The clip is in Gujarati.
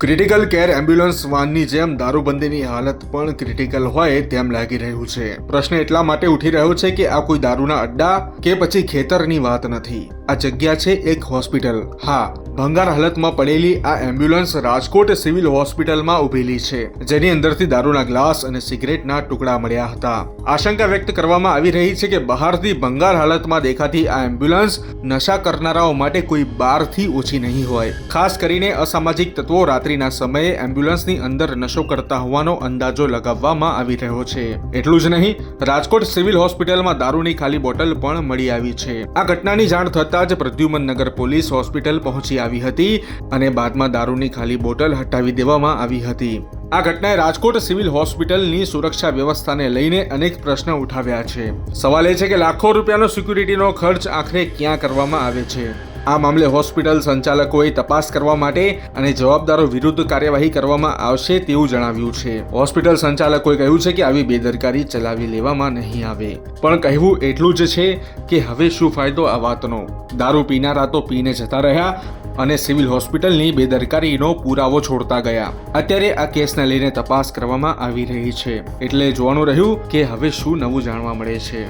ક્રિટિકલ કેર એમ્બ્યુલન્સ વાનની જેમ દારૂબંધીની હાલત પણ ક્રિટિકલ હોય તેમ લાગી રહ્યું છે. પ્રશ્ન એટલા માટે ઉઠી રહ્યો છે કે આ કોઈ દારૂના અડ્ડા કે પછી ખેતરની વાત નથી. આ જગ્યા છે એક હોસ્પિટલ. હા, ભંગાર હાલતમાં પડેલી આ એમ્બ્યુલન્સ રાજકોટ સિવિલ હોસ્પિટલમાં ઉભેલી છે, જેની અંદરથી દારૂના ગ્લાસ અને સિગરેટના ટુકડા મળ્યા હતા. આશંકા વ્યક્ત કરવામાં આવી રહી છે કે બહારથી ભંગાર હાલતમાં દેખાતી આ એમ્બ્યુલન્સ નશા કરનારાઓ માટે કોઈ બારથી ઓછી નહીં હોય. ખાસ કરીને અસામાજિક તત્વો રાત્રિના સમયે એમ્બ્યુલન્સની અંદર નશો કરતા હોવાનો અંદાજો લગાવવામાં આવી રહ્યો છે. એટલું જ નહીં, રાજકોટ સિવિલ હોસ્પિટલમાં દારૂની ખાલી બોટલ પણ મળી આવી છે. આ ઘટનાની જાણ થતાં જ પ્રદ્યુમન નગર પોલીસ હોસ્પિટલ પહોંચી આવી હતી અને બાદમાં દારૂની ખાલી બોટલ હટાવી દેવામાં આવી હતી. આ ઘટનાએ રાજકોટ સિવિલ હોસ્પિટલની સુરક્ષા વ્યવસ્થાને લઈને અનેક પ્રશ્ન ઉઠાવ્યા છે. સવાલ એ છે કે લાખો રૂપિયાનો સિક્યુરિટીનો ખર્ચ આખરે ક્યાં કરવામાં આવે છે? આ મામલે હોસ્પિટલ સંચાલકોએ તપાસ કરવા માટે અને જવાબદારો વિરુદ્ધ કાર્યવાહી કરવામાં આવશે તેવું જણાવ્યું છે. હોસ્પિટલ સંચાલકોએ કહ્યું છે કે આવી બેદરકારી ચલાવી લેવામાં નહીં આવે. પણ કહેવું એટલું જ છે કે હવે શું ફાયદો આ વાતનો? દારૂ પીનારા તો પીને જતા રહ્યા અને સિવિલ હોસ્પિટલની બેદરકારીનો પુરાવો છોડતા ગયા. અત્યારે આ કેસને લઈને તપાસ કરવામાં આવી રહી છે, એટલે જોવાનું રહ્યું કે હવે શું નવું જાણવા મળે છે.